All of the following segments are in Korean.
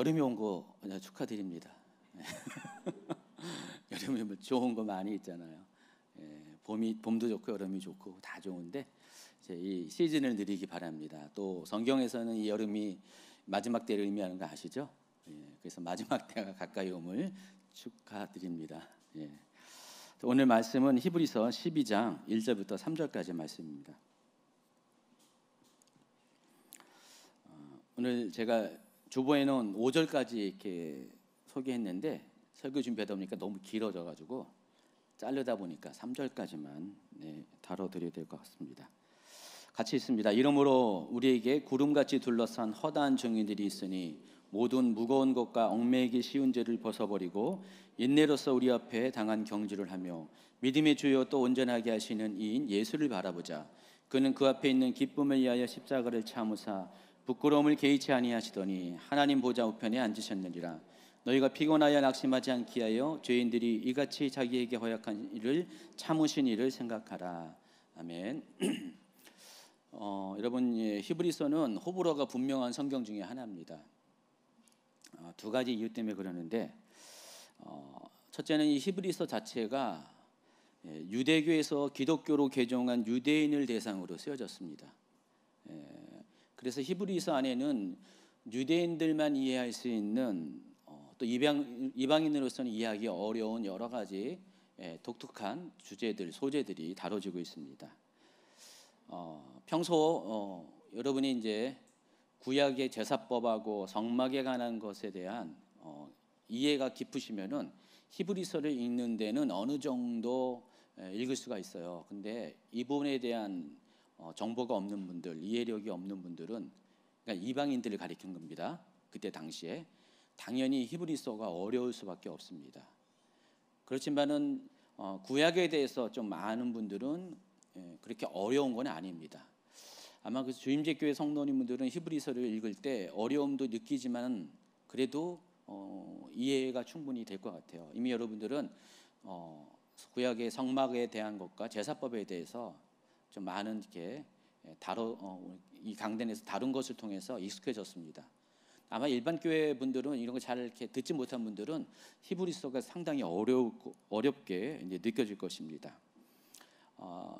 여름이 온 거 축하드립니다. 여름이 뭐 좋은 거 많이 있잖아요. 봄도 좋고 여름이 좋고 다 좋은데 이제 이 시즌을 누리기 바랍니다. 또 성경에서는 이 여름이 마지막 때를 의미하는 거 아시죠? 그래서 마지막 때가 가까이 옴을 축하드립니다. 오늘 말씀은 히브리서 12장 1절부터 3절까지 말씀입니다. 오늘 제가 주보에는 5절까지 이렇게 소개했는데 설교 준비하다 보니까 너무 길어져가지고 자르다 보니까 3절까지만 다뤄드려야 될 것 같습니다. 같이 있습니다. 이러므로 우리에게 구름같이 둘러싼 허다한 증인들이 있으니 모든 무거운 것과 얽매이기 쉬운 죄를 벗어버리고 인내로서 우리 앞에 당한 경주를 하며 믿음의 주요 또 온전하게 하시는 이인 예수를 바라보자. 그는 그 앞에 있는 기쁨을 위하여 십자가를 참으사 부끄러움을 개의치 아니하시더니 하나님 보좌 우편에 앉으셨느니라. 너희가 피곤하여 낙심하지 않게 하여 죄인들이 이같이 자기에게 허약한 일을 참으신 일을 생각하라. 아멘. 여러분, 히브리서는 호불호가 분명한 성경 중에 하나입니다. 두 가지 이유 때문에 그러는데, 첫째는 이 히브리서 자체가 유대교에서 기독교로 개종한 유대인을 대상으로 쓰여졌습니다. 그래서 히브리서 안에는 유대인들만 이해할 수 있는 또 이방인으로서는 이해하기 어려운 여러 가지 독특한 주제들, 소재들이 다뤄지고 있습니다. 평소 여러분이 이제 구약의 제사법하고 성막에 관한 것에 대한 이해가 깊으시면은 히브리서를 읽는 데는 어느 정도 읽을 수가 있어요. 근데 이 부분에 대한 정보가 없는 분들, 이해력이 없는 분들은 그러니까 이방인들을 가리킨 겁니다. 그때 당시에 당연히 히브리서가 어려울 수밖에 없습니다. 그렇지만은 구약에 대해서 좀 아는 분들은 그렇게 어려운 건 아닙니다. 아마 그 주임제교회 성도님들은 히브리서를 읽을 때 어려움도 느끼지만 그래도 이해가 충분히 될 것 같아요. 이미 여러분들은 구약의 성막에 대한 것과 제사법에 대해서 좀 많은 이렇게 이 강단에서 다룬 것을 통해서 익숙해졌습니다. 아마 일반 교회 분들은 이런 거 잘 이렇게 듣지 못한 분들은 히브리서가 상당히 어렵게 이제 느껴질 것입니다.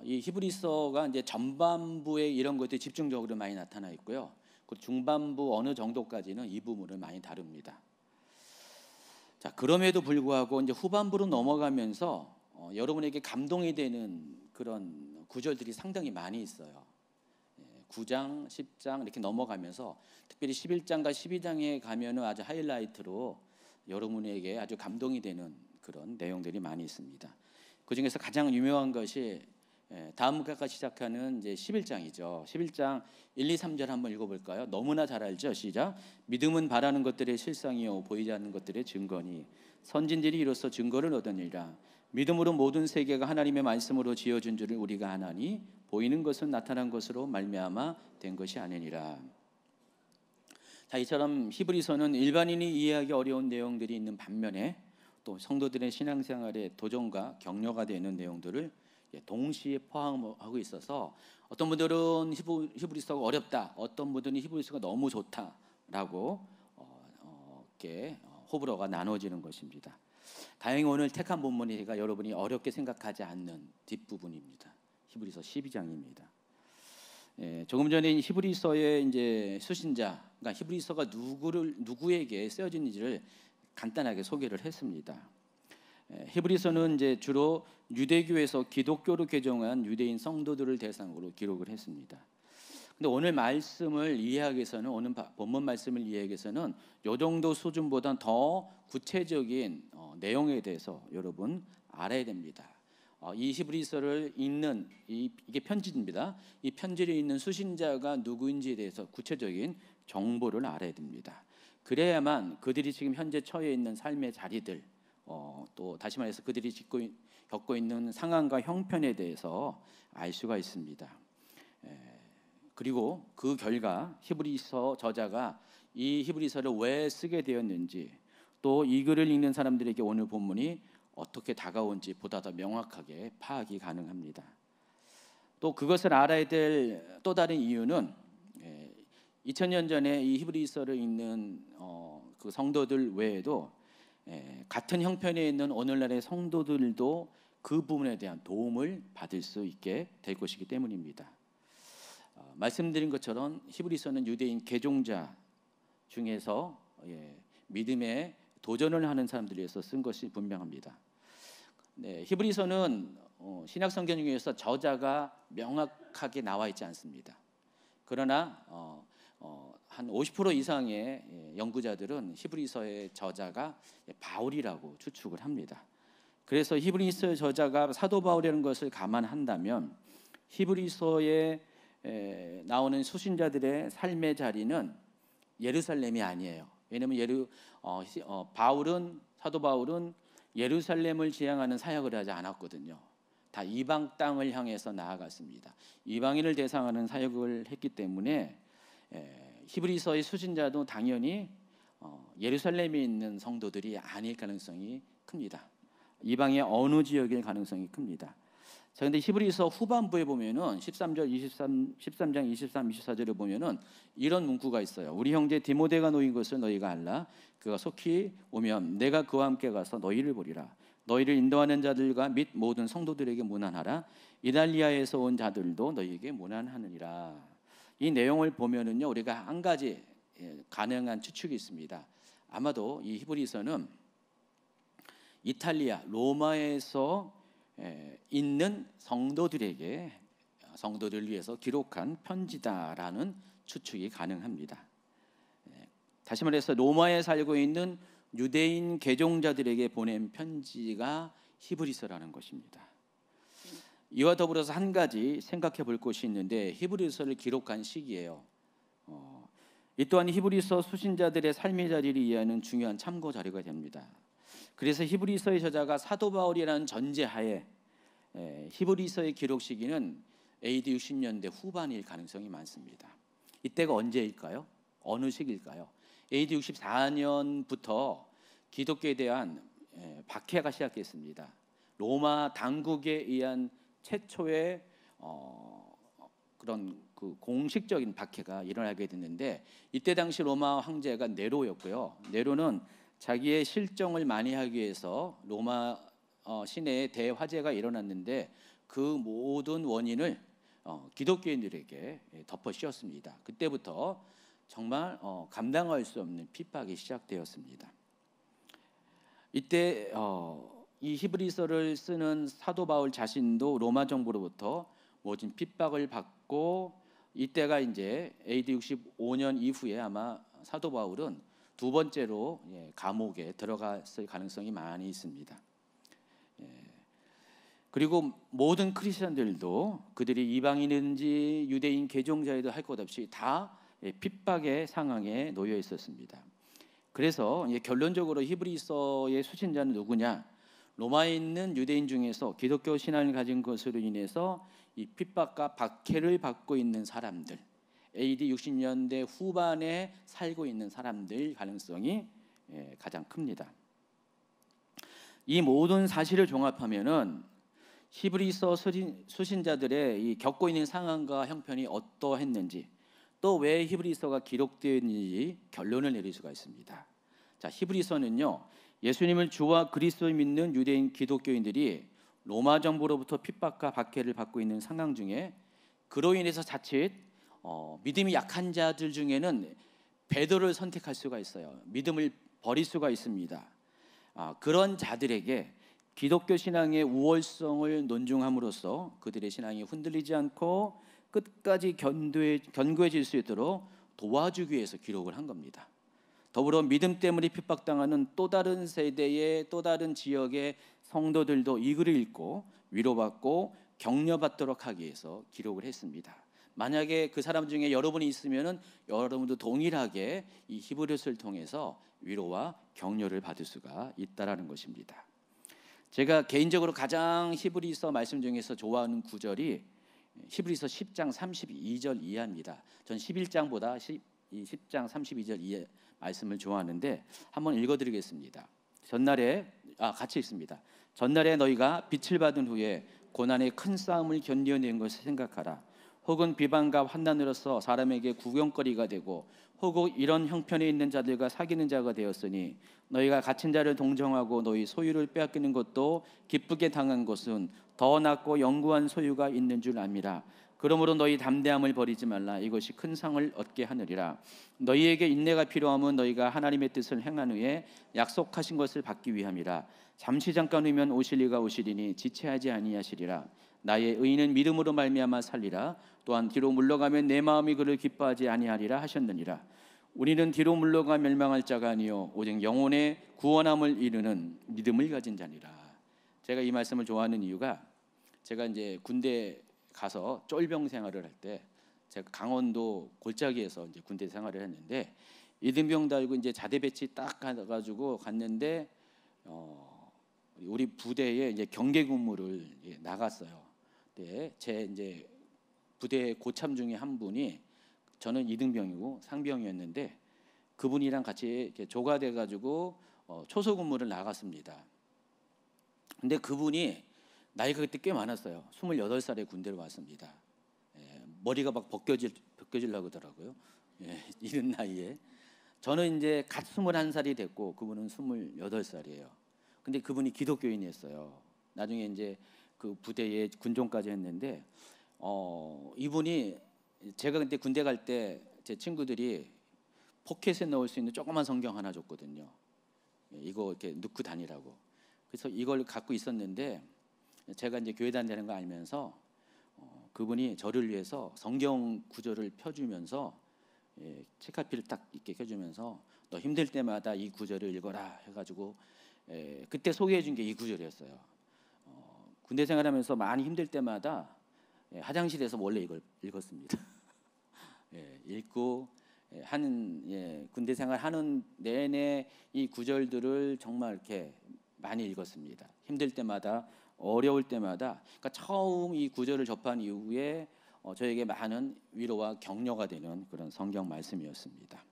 이 히브리서가 이제 전반부에 이런 것들이 집중적으로 많이 나타나 있고요. 그리고 중반부 어느 정도까지는 이 부분을 많이 다룹니다. 자, 그럼에도 불구하고 이제 후반부로 넘어가면서 여러분에게 감동이 되는 그런 구절들이 상당히 많이 있어요. 9장, 10장 이렇게 넘어가면서 특별히 11장과 12장에 가면은 아주 하이라이트로 여러분에게 아주 감동이 되는 그런 내용들이 많이 있습니다. 그 중에서 가장 유명한 것이 다음과 시작하는 이제 11장이죠. 11장 1, 2, 3절 한번 읽어볼까요? 너무나 잘 알죠. 시작. 믿음은 바라는 것들의 실상이요 보이지 않는 것들의 증거니 선진들이 이로써 증거를 얻으니라. 믿음으로 모든 세계가 하나님의 말씀으로 지어진 줄을 우리가 아나니 보이는 것은 나타난 것으로 말미암아 된 것이 아니니라. 자, 이처럼 히브리서는 일반인이 이해하기 어려운 내용들이 있는 반면에 또 성도들의 신앙생활에 도전과 격려가 되는 내용들을 동시에 포함하고 있어서 어떤 분들은 히브리서가 어렵다, 어떤 분들은 히브리서가 너무 좋다라고 이렇게 호불호가 나눠지는 것입니다. 다행히 오늘 택한 본문이 여러분이 어렵게 생각하지 않는 뒷부분입니다. 히브리서 12장입니다. 조금 전에 히브리서의 이제 수신자, 그러니까 히브리서가 누구에게 쓰여진지를 간단하게 소개를 했습니다. 히브리서는 이제 주로 유대교에서 기독교로 개종한 유대인 성도들을 대상으로 기록을 했습니다. 근데 오늘 말씀을 이해하기 위해서는 오늘 본문 말씀을 이해하기 위해서는 이 정도 수준보다 더 구체적인 내용에 대해서 여러분 알아야 됩니다. 이 히브리서를 읽는 이게 편지입니다. 이 편지를 읽는 수신자가 누구인지에 대해서 구체적인 정보를 알아야 됩니다. 그래야만 그들이 지금 현재 처해 있는 삶의 자리들, 또 다시 말해서 그들이 겪고 있는 상황과 형편에 대해서 알 수가 있습니다. 그리고 그 결과 히브리서 저자가 이 히브리서를 왜 쓰게 되었는지, 또 이 글을 읽는 사람들에게 오늘 본문이 어떻게 다가온지 보다 더 명확하게 파악이 가능합니다. 또 그것을 알아야 될 또 다른 이유는 2000년 전에 이 히브리서를 읽는 그 성도들 외에도 같은 형편에 있는 오늘날의 성도들도 그 부분에 대한 도움을 받을 수 있게 될 것이기 때문입니다. 말씀드린 것처럼 히브리서는 유대인 개종자 중에서 믿음에 도전을 하는 사람들을 위해서 쓴 것이 분명합니다. 히브리서는 신약 성경 중에서 저자가 명확하게 나와 있지 않습니다. 그러나 한 50% 이상의 연구자들은 히브리서의 저자가 바울이라고 추측을 합니다. 그래서 히브리서의 저자가 사도 바울이라는 것을 감안한다면 히브리서에 나오는 수신자들의 삶의 자리는 예루살렘이 아니에요. 왜냐하면 사도 바울은 예루살렘을 지향하는 사역을 하지 않았거든요. 다 이방 땅을 향해서 나아갔습니다. 이방인을 대상하는 사역을 했기 때문에 히브리서의 수신자도 당연히 예루살렘에 있는 성도들이 아닐 가능성이 큽니다. 이방의 어느 지역일 가능성이 큽니다. 자, 근데 히브리서 후반부에 보면은 13장 23, 24절에 보면은 이런 문구가 있어요. 우리 형제 디모데가 놓인 것을 너희가 알라. 그가 속히 오면 내가 그와 함께 가서 너희를 보리라. 너희를 인도하는 자들과 및 모든 성도들에게 문안하라. 이달리아에서 온 자들도 너희에게 문안하느니라. 이 내용을 보면은요, 우리가 한 가지 가능한 추측이 있습니다. 아마도 이 히브리서는 이탈리아 로마에서 있는 성도들을 위해서 기록한 편지다라는 추측이 가능합니다. 다시 말해서 로마에 살고 있는 유대인 개종자들에게 보낸 편지가 히브리서라는 것입니다. 이와 더불어서 한 가지 생각해 볼 것이 있는데 히브리서를 기록한 시기예요. 이 또한 히브리서 수신자들의 삶의 자리를 이해하는 중요한 참고 자료가 됩니다. 그래서 히브리서의 저자가 사도 바울이라는 전제하에 히브리서의 기록 시기는 AD 60년대 후반일 가능성이 많습니다. 이때가 언제일까요? 어느 시기일까요? AD 64년부터 기독교에 대한 박해가 시작됐습니다. 로마 당국에 의한 최초의 그런 그 공식적인 박해가 일어나게 됐는데 이때 당시 로마 황제가 네로였고요. 네로는 자기의 실정을 만회하기 위해서 로마 시내에 대화재가 일어났는데 그 모든 원인을 기독교인들에게 덮어 씌웠습니다. 그때부터 정말 감당할 수 없는 핍박이 시작되었습니다. 이때 이 히브리서를 쓰는 사도 바울 자신도 로마 정부로부터 모진 핍박을 받고 이때가 이제 AD 65년 이후에 아마 사도 바울은 두 번째로 감옥에 들어갔을 가능성이 많이 있습니다. 그리고 모든 크리스천들도 그들이 이방인인지 유대인 개종자에도 할 것 없이 다 핍박의 상황에 놓여 있었습니다. 그래서 결론적으로 히브리서의 수신자는 누구냐? 로마에 있는 유대인 중에서 기독교 신앙을 가진 것으로 인해서 이 핍박과 박해를 받고 있는 사람들, AD 60년대 후반에 살고 있는 사람들 가능성이 가장 큽니다. 이 모든 사실을 종합하면은 히브리서 수신자들의 이 겪고 있는 상황과 형편이 어떠했는지 또 왜 히브리서가 기록되었는지 결론을 내릴 수가 있습니다. 자, 히브리서는요, 예수님을 주와 그리스도를 믿는 유대인 기독교인들이 로마 정부로부터 핍박과 박해를 받고 있는 상황 중에 그로 인해서 자칫 믿음이 약한 자들 중에는 배도를 선택할 수가 있어요. 믿음을 버릴 수가 있습니다. 그런 자들에게 기독교 신앙의 우월성을 논중함으로써 그들의 신앙이 흔들리지 않고 끝까지 견고해질 수 있도록 도와주기 위해서 기록을 한 겁니다. 더불어 믿음 때문에 핍박당하는 또 다른 세대의 또 다른 지역의 성도들도 이 글을 읽고 위로받고 격려받도록 하기 위해서 기록을 했습니다. 만약에 그 사람 중에 여러분이 있으면은 여러분도 동일하게 이 히브리서를 통해서 위로와 격려를 받을 수가 있다라는 것입니다. 제가 개인적으로 가장 히브리서 말씀 중에서 좋아하는 구절이 히브리서 10장 32절 이하입니다. 전 11장보다 10장 32절 이하 말씀을 좋아하는데 한번 읽어드리겠습니다. 같이 읽습니다. 전날에 너희가 빛을 받은 후에 고난의 큰 싸움을 견뎌낸 것을 생각하라. 혹은 비방과 환난으로서 사람에게 구경거리가 되고 혹은 이런 형편에 있는 자들과 사귀는 자가 되었으니 너희가 갇힌 자를 동정하고 너희 소유를 빼앗기는 것도 기쁘게 당한 것은 더 낫고 영구한 소유가 있는 줄 압니다. 그러므로 너희 담대함을 버리지 말라. 이것이 큰 상을 얻게 하느니라. 너희에게 인내가 필요함은 너희가 하나님의 뜻을 행한 후에 약속하신 것을 받기 위함이라. 잠시 잠깐 후면 오실 이가 오시리니 지체하지 아니하시리라. 나의 의인은 믿음으로 말미암아 살리라. 또한 뒤로 물러가면 내 마음이 그를 기뻐하지 아니하리라 하셨느니라. 우리는 뒤로 물러가 멸망할 자가 아니요 오직 영혼의 구원함을 이루는 믿음을 가진 자니라. 제가 이 말씀을 좋아하는 이유가 제가 이제 군대 가서 쫄병 생활을 할 때 제가 강원도 골짜기에서 이제 군대 생활을 했는데 이등병 달고 이제 자대 배치 딱 가가지고 갔는데 우리 부대에 이제 경계 근무를 나갔어요. 네, 제 이제 부대 고참 중에 한 분이 저는 이등병이고 상병이었는데 그분이랑 같이 이렇게 조가돼 가지고 초소 근무를 나갔습니다. 근데 그분이 나이가 그때 꽤 많았어요. 28살에 군대를 왔습니다. 머리가 막 벗겨지려고 하더라고요. 이런 나이에. 저는 이제 갓 21살이 됐고 그분은 28살이에요. 근데 그분이 기독교인이었어요. 나중에 이제 그 부대에 군종까지 했는데 이분이 제가 그때 군대 갈 때 제 친구들이 포켓에 넣을 수 있는 조그만 성경 하나 줬거든요. 이거 이렇게 넣고 다니라고. 그래서 이걸 갖고 있었는데 제가 이제 교회 다니는 거 알면서 그분이 저를 위해서 성경 구절을 펴주면서 책갈피를 딱 이렇게 켜주면서 너 힘들 때마다 이 구절을 읽어라 해가지고 그때 소개해준 게 이 구절이었어요. 군대 생활하면서 많이 힘들 때마다 화장실에서 원래 이걸 읽었습니다. 읽고 군대 생활하는 내내 이 구절들을 정말 이렇게 많이 읽었습니다. 힘들 때마다 어려울 때마다. 그러니까 처음 이 구절을 접한 이후에 저에게 많은 위로와 격려가 되는 그런 성경 말씀이었습니다.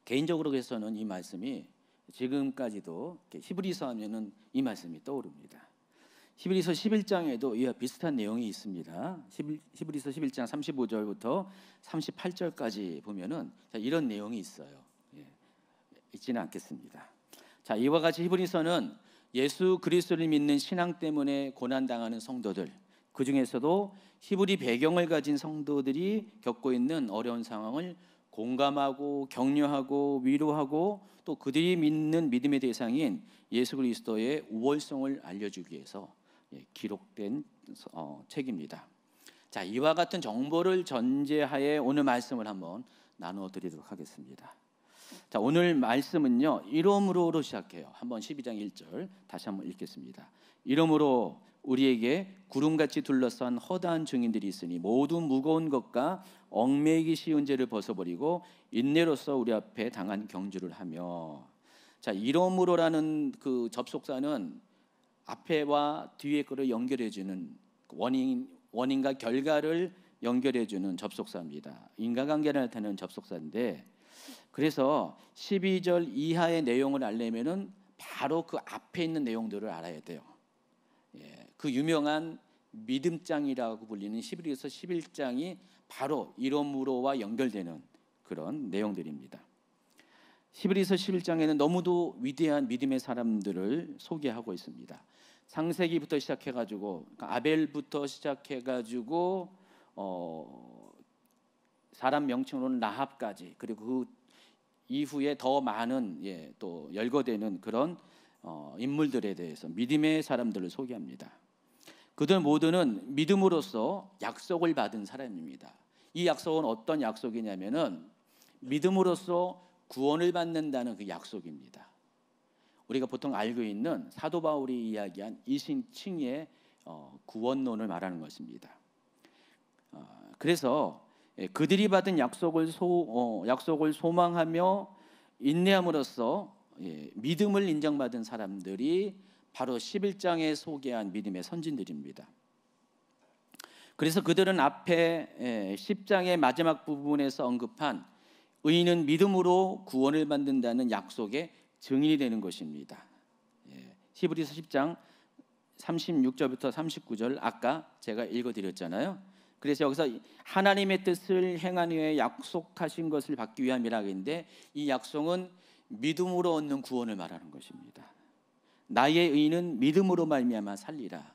개인적으로 해서는 이 말씀이 지금까지도 히브리서 하면은 이 말씀이 떠오릅니다. 히브리서 11장에도 이와 비슷한 내용이 있습니다. 히브리서 11장 35절부터 38절까지 보면은 이런 내용이 있어요. 읽지는 않겠습니다. 자, 이와 같이 히브리서는 예수 그리스도를 믿는 신앙 때문에 고난당하는 성도들, 그 중에서도 히브리 배경을 가진 성도들이 겪고 있는 어려운 상황을 공감하고 격려하고 위로하고 또 그들이 믿는 믿음의 대상인 예수 그리스도의 우월성을 알려주기 위해서 기록된 책입니다. 자, 이와 같은 정보를 전제하에 오늘 말씀을 한번 나누어 드리도록 하겠습니다. 자, 오늘 말씀은요, 이러므로로 시작해요. 한번 12장 1절 다시 한번 읽겠습니다. 이러므로 우리에게 구름같이 둘러싼 허다한 증인들이 있으니 모두 무거운 것과 얽매이기 쉬운 죄를 벗어버리고 인내로서 우리 앞에 당한 경주를 하며. 자, 이러므로라는 그 접속사는 앞에와 뒤에 거를 연결해주는 원인과 결과를 연결해주는 접속사입니다. 인과관계를 나타내는 접속사인데, 그래서 12절 이하의 내용을 알려면은 바로 그 앞에 있는 내용들을 알아야 돼요. 그 유명한 믿음장이라고 불리는 히브리서 11장이 바로 이러므로와 연결되는 그런 내용들입니다. 히브리서 11장에는 너무도 위대한 믿음의 사람들을 소개하고 있습니다. 창세기부터 시작해가지고 그러니까 아벨부터 시작해가지고 사람 명칭으로는 라합까지, 그리고 그 이후에 더 많은 또 열거되는 그런 인물들에 대해서 믿음의 사람들을 소개합니다. 그들 모두는 믿음으로써 약속을 받은 사람입니다. 이 약속은 어떤 약속이냐면은 믿음으로써 구원을 받는다는 그 약속입니다. 우리가 보통 알고 있는 사도 바울이 이야기한 이신칭의 구원론을 말하는 것입니다. 그래서 그들이 받은 약속을 소망하며 인내함으로써 믿음을 인정받은 사람들이 바로 11장에 소개한 믿음의 선진들입니다. 그래서 그들은 앞에 10장의 마지막 부분에서 언급한 의인은 믿음으로 구원을 받는다는 약속의 증인이 되는 것입니다. 히브리서 10장 36절부터 39절 아까 제가 읽어드렸잖아요. 그래서 여기서 하나님의 뜻을 행한 후에 약속하신 것을 받기 위함이라 하는데, 이 약속은 믿음으로 얻는 구원을 말하는 것입니다. 나의 의는 믿음으로 말미암아 살리라.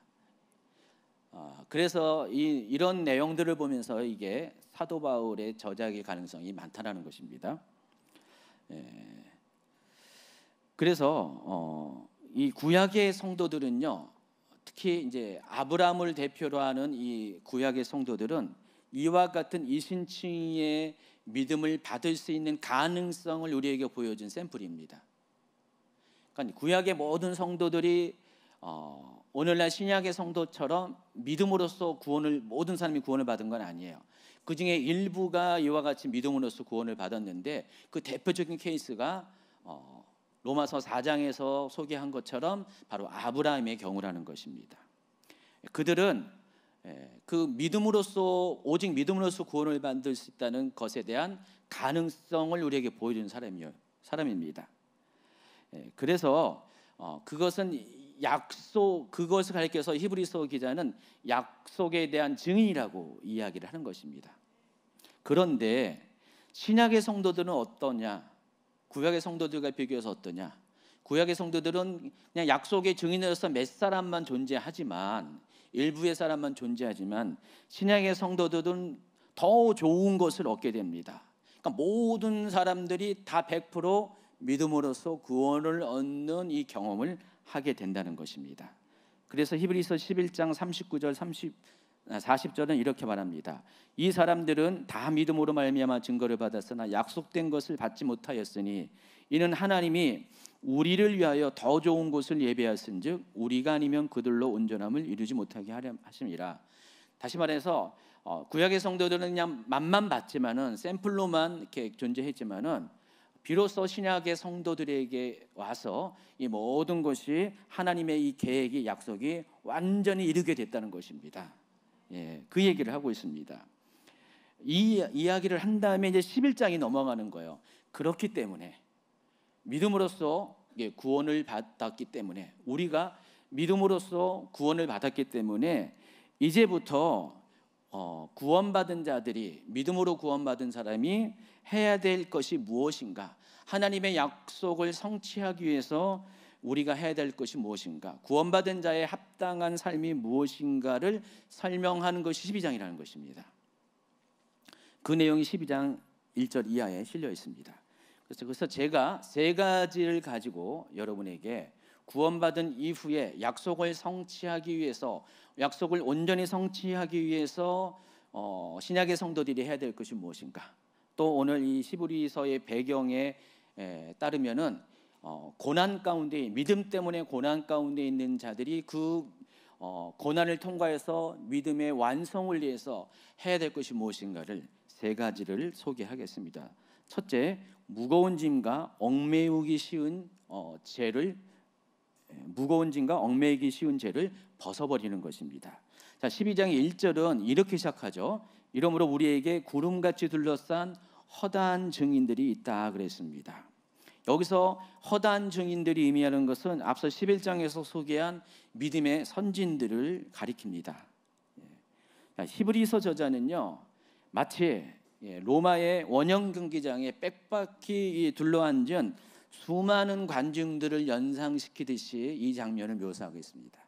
그래서 이런 내용들을 보면서 이게 사도 바울의 저작의 가능성이 많다라는 것입니다. 그래서 이 구약의 성도들은요, 특히 이제 아브라함을 대표로 하는 이 구약의 성도들은 이와 같은 이신칭의 믿음을 받을 수 있는 가능성을 우리에게 보여준 샘플입니다. 그러니까 구약의 모든 성도들이 오늘날 신약의 성도처럼 믿음으로써 모든 사람이 구원을 받은 건 아니에요. 그 중에 일부가 이와 같이 믿음으로써 구원을 받았는데, 그 대표적인 케이스가 로마서 4장에서 소개한 것처럼 바로 아브라함의 경우라는 것입니다. 그들은 그 믿음으로써, 오직 믿음으로써 구원을 받을 수 있다는 것에 대한 가능성을 우리에게 보여준 사람입니다. 그래서 그것은 그것을 가리켜서 히브리서 기자는 약속에 대한 증인이라고 이야기를 하는 것입니다. 그런데 신약의 성도들은 어떠냐? 구약의 성도들과 비교해서 어떠냐? 구약의 성도들은 그냥 약속의 증인으로서 몇 사람만 존재하지만, 일부의 사람만 존재하지만, 신약의 성도들은 더 좋은 것을 얻게 됩니다. 그러니까 모든 사람들이 다 100% 믿음으로써 구원을 얻는 이 경험을 하게 된다는 것입니다. 그래서 히브리서 11장 39절 40절은 이렇게 말합니다. 이 사람들은 다 믿음으로 말미암아 증거를 받았으나 약속된 것을 받지 못하였으니 이는 하나님이 우리를 위하여 더 좋은 곳을 예비하신즉 우리가 아니면 그들로 온전함을 이루지 못하게 하려 하심이라. 다시 말해서 구약의 성도들은 그냥 맛만 봤지만은, 샘플로만 이렇게 존재했지만은, 비로소 신약의 성도들에게 와서 이 모든 것이 하나님의 이 계획이, 약속이 완전히 이루게 됐다는 것입니다. 그 얘기를 하고 있습니다. 이 이야기를 한 다음에 이제 11장이 넘어가는 거예요. 그렇기 때문에 믿음으로써 구원을 받았기 때문에, 우리가 믿음으로써 구원을 받았기 때문에 이제부터 구원받은 자들이, 믿음으로 구원받은 사람이 해야 될 것이 무엇인가, 하나님의 약속을 성취하기 위해서 우리가 해야 될 것이 무엇인가, 구원받은 자의 합당한 삶이 무엇인가를 설명하는 것이 12장이라는 것입니다. 그 내용이 12장 1절 이하에 실려 있습니다. 그래서 제가 세 가지를 가지고 여러분에게 구원받은 이후에 약속을 성취하기 위해서, 약속을 온전히 성취하기 위해서 신약의 성도들이 해야 될 것이 무엇인가, 또 오늘 이 히브리서의 배경에 따르면은 고난 가운데, 믿음 때문에 고난 가운데 있는 자들이 그 고난을 통과해서 믿음의 완성을 위해서 해야 될 것이 무엇인가를 세 가지를 소개하겠습니다. 첫째, 무거운 짐과 얽매이기 쉬운 죄를 벗어버리는 것입니다. 자, 12장의 1절은 이렇게 시작하죠. 이러므로 우리에게 구름같이 둘러싼 허다한 증인들이 있다 그랬습니다. 여기서 허다한 증인들이 의미하는 것은 앞서 11장에서 소개한 믿음의 선진들을 가리킵니다. 히브리서 저자는요, 마치 로마의 원형 경기장에 빽빽히 둘러앉은 수많은 관중들을 연상시키듯이 이 장면을 묘사하고 있습니다.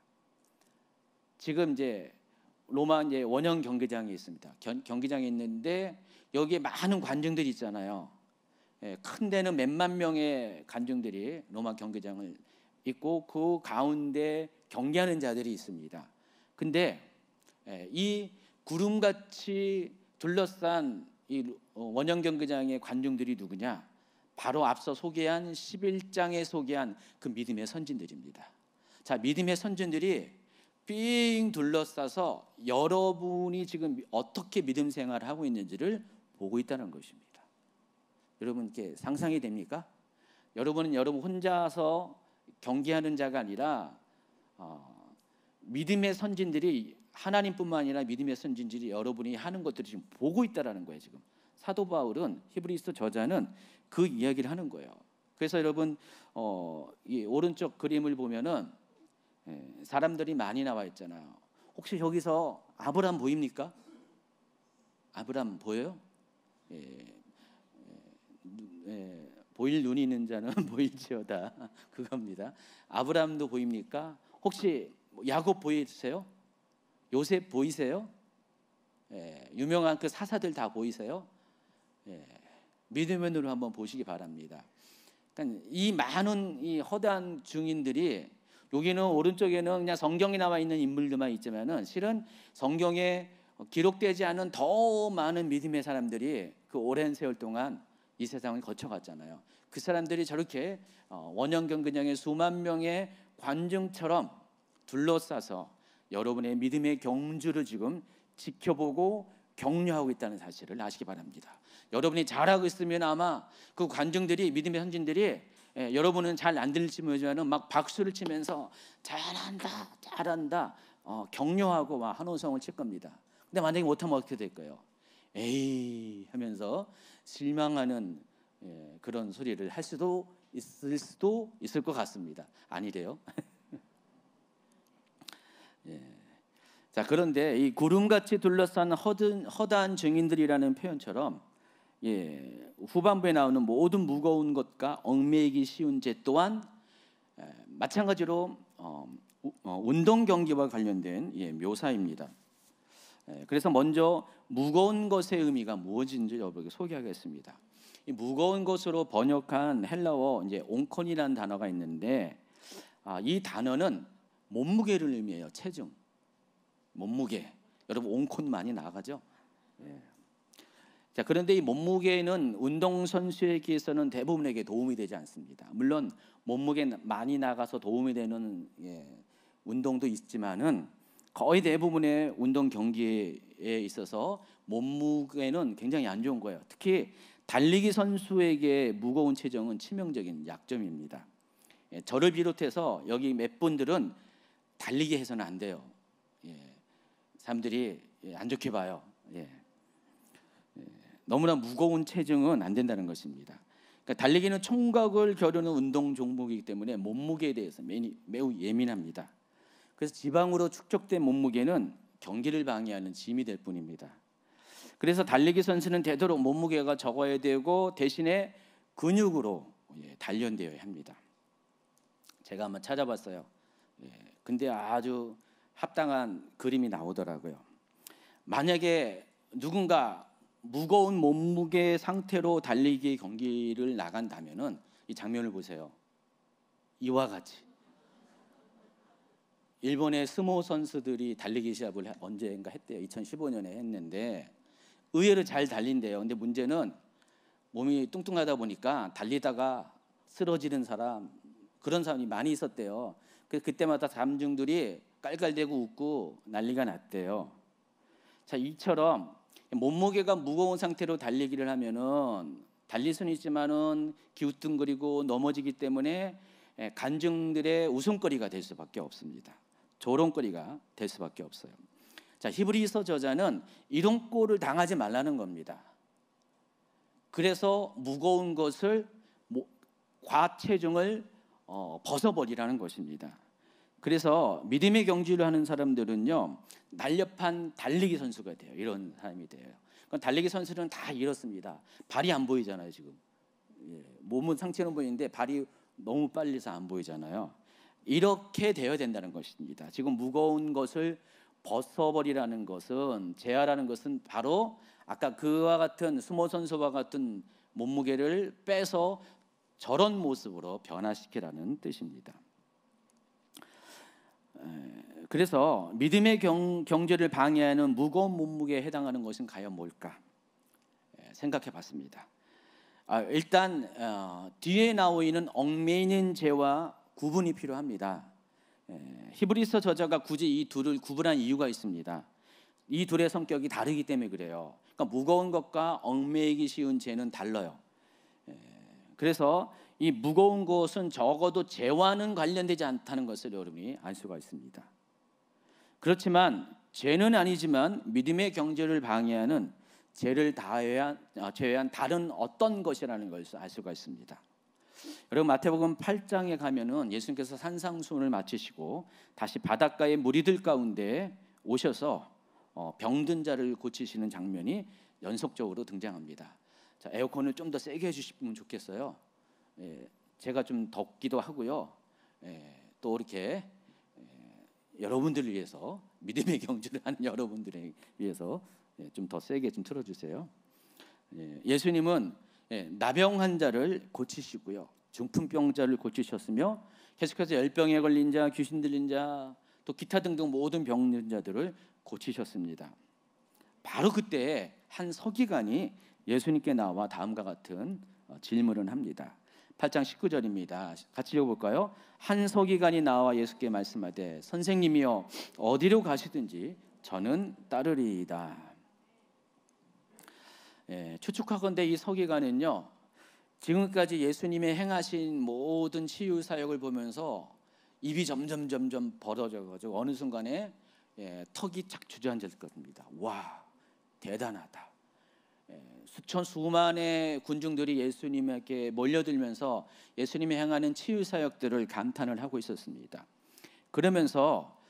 지금 이제 로마 이제 원형 경기장이 있습니다. 경기장이 있는데 여기에 많은 관중들이 있잖아요. 큰 데는 몇만 명의 관중들이 로마 경기장을 있고, 그 가운데 경기하는 자들이 있습니다. 근데 이 구름같이 둘러싼 이 원형 경기장의 관중들이 누구냐? 바로 앞서 소개한 11장에 소개한 그 믿음의 선진들입니다. 자, 믿음의 선진들이 삥 둘러싸서 여러분이 지금 어떻게 믿음 생활을 하고 있는지를 보고 있다는 것입니다. 여러분, 이렇게 상상이 됩니까? 여러분은 여러분 혼자서 경기하는 자가 아니라 믿음의 선진들이, 하나님뿐만 아니라 믿음의 선진들이 여러분이 하는 것들을 지금 보고 있다라는 거예요. 지금 사도 바울은, 히브리서 저자는 그 이야기를 하는 거예요. 그래서 여러분 이 오른쪽 그림을 보면은 사람들이 많이 나와 있잖아요. 혹시 여기서 아브라함 보입니까? 아브람 보여요? 예, 보일 눈이 있는 자는 보일지어다. 그겁니다. 아브람도 보입니까? 혹시 야곱 보이세요? 요셉 보이세요? 유명한 그 사사들 다 보이세요? 믿음의 눈으로 한번 보시기 바랍니다. 그러니까 이 많은 이 허다한 증인들이, 여기는 오른쪽에는 그냥 성경에 나와 있는 인물들만 있지만은 실은 성경에 기록되지 않은 더 많은 믿음의 사람들이 그 오랜 세월 동안 이 세상을 거쳐갔잖아요. 그 사람들이 저렇게 원형경건장의 수만 명의 관중처럼 둘러싸서 여러분의 믿음의 경주를 지금 지켜보고 격려하고 있다는 사실을 아시기 바랍니다. 여러분이 잘하고 있으면 아마 그 관중들이, 믿음의 선진들이, 여러분은 잘 안 들릴지 모르지만 막 박수를 치면서 잘한다 잘한다 격려하고 막 한호성을 칠 겁니다. 근데 만약에 못하면 어떻게 될까요? 에이 하면서 실망하는 그런 소리를 할 수도 있을 것 같습니다. 아니래요. 자, 그런데 이 구름같이 둘러싼 허다한 증인들이라는 표현처럼 후반부에 나오는 모든 무거운 것과 얽매이기 쉬운 죄 또한 마찬가지로 운동 경기와 관련된 묘사입니다. 그래서 먼저 무거운 것의 의미가 무엇인지 여러분에게 소개하겠습니다. 이 무거운 것으로 번역한 헬라어 옹콘이라는 단어가 있는데, 이 단어는 몸무게를 의미해요. 체중, 몸무게. 여러분 옹콘 많이 나가죠? 자, 그런데 이 몸무게는 운동선수에게서는 대부분에게 도움이 되지 않습니다. 물론 몸무게 많이 나가서 도움이 되는 운동도 있지만은 거의 대부분의 운동 경기에 있어서 몸무게는 굉장히 안 좋은 거예요. 특히 달리기 선수에게 무거운 체중은 치명적인 약점입니다. 저를 비롯해서 여기 몇 분들은 달리기 해서는 안 돼요. 사람들이 안 좋게 봐요. 너무나 무거운 체중은 안 된다는 것입니다. 그러니까 달리기는 총각을 겨루는 운동 종목이기 때문에 몸무게에 대해서 매우 예민합니다. 그래서 지방으로 축적된 몸무게는 경기를 방해하는 짐이 될 뿐입니다. 그래서 달리기 선수는 되도록 몸무게가 적어야 되고 대신에 근육으로 단련되어야 합니다. 제가 한번 찾아봤어요. 근데 아주 합당한 그림이 나오더라고요. 만약에 누군가 무거운 몸무게 상태로 달리기 경기를 나간다면은 이 장면을 보세요. 이와 같이 일본의 스모 선수들이 달리기 시합을 언젠가 했대요. 2015년에 했는데 의외로 잘 달린대요. 근데 문제는 몸이 뚱뚱하다 보니까 달리다가 쓰러지는 사람, 그런 사람이 많이 있었대요. 그래서 그때마다 관중들이 깔깔대고 웃고 난리가 났대요. 자, 이처럼 몸무게가 무거운 상태로 달리기를 하면은 달릴 수는 있지만은 기우뚱거리고 넘어지기 때문에 관중들의 웃음거리가 될 수밖에 없습니다. 조롱거리가 될 수밖에 없어요. 자, 히브리서 저자는 이런 꼴을 당하지 말라는 겁니다. 그래서 무거운 것을, 과체중을 벗어버리라는 것입니다. 그래서 믿음의 경주를 하는 사람들은요, 날렵한 달리기 선수가 돼요. 이런 사람이 돼요. 그러니까 달리기 선수는 다 이렇습니다. 발이 안 보이잖아요. 지금 몸은 상체는 보이는데 발이 너무 빨리서 안 보이잖아요. 이렇게 되어야 된다는 것입니다. 지금 무거운 것을 벗어버리라는 것은, 제하라는 것은 바로 아까 그와 같은 스모 선수와 같은 몸무게를 빼서 저런 모습으로 변화시키라는 뜻입니다. 그래서 믿음의 경주를 방해하는 무거운 몸무게에 해당하는 것은 과연 뭘까 생각해 봤습니다. 일단 뒤에 나와 있는 얽매이는 죄와 구분이 필요합니다. 히브리서 저자가 굳이 이 둘을 구분한 이유가 있습니다. 이 둘의 성격이 다르기 때문에 그래요. 그러니까 무거운 것과 얽매이기 쉬운 죄는 달라요. 그래서 이 무거운 것은 적어도 죄와는 관련되지 않다는 것을 여러분이 알 수가 있습니다. 그렇지만 죄는 아니지만 믿음의 경주를 방해하는 죄를 제외한 다른 어떤 것이라는 것을 알 수가 있습니다. 여러분 마태복음 8장에 가면은 예수님께서 산상수훈을 마치시고 다시 바닷가의 무리들 가운데 오셔서 병든 자를 고치시는 장면이 연속적으로 등장합니다. 자, 에어컨을 좀 더 세게 해주시면 좋겠어요. 제가 좀 덥기도 하고요. 또 이렇게 여러분들을 위해서, 믿음의 경주를 하는 여러분들을 위해서 좀 더 세게 좀 틀어주세요. 예수님은 나병 환자를 고치시고요, 중풍병자를 고치셨으며 계속해서 열병에 걸린 자, 귀신 들린 자, 또 기타 등등 모든 병자들을 고치셨습니다. 바로 그때 한 서기관이 예수님께 나와 다음과 같은 질문을 합니다. 8장 19절입니다. 같이 읽어볼까요? 한 서기관이 나와 예수께 말씀하되 선생님이여 어디로 가시든지 저는 따르리이다. 추측하건대 이 서기관은요, 지금까지 예수님의 행하신 모든 치유 사역을 보면서 입이 점점 벌어져가지고 어느 순간에 턱이 착 주저앉을 겁니다. 와, 대단하다. 수만의 군중들이 예수님에게 몰려들면서 예수님이 행하는 치유 사역들을 감탄을 하고 있었습니다. 그러면서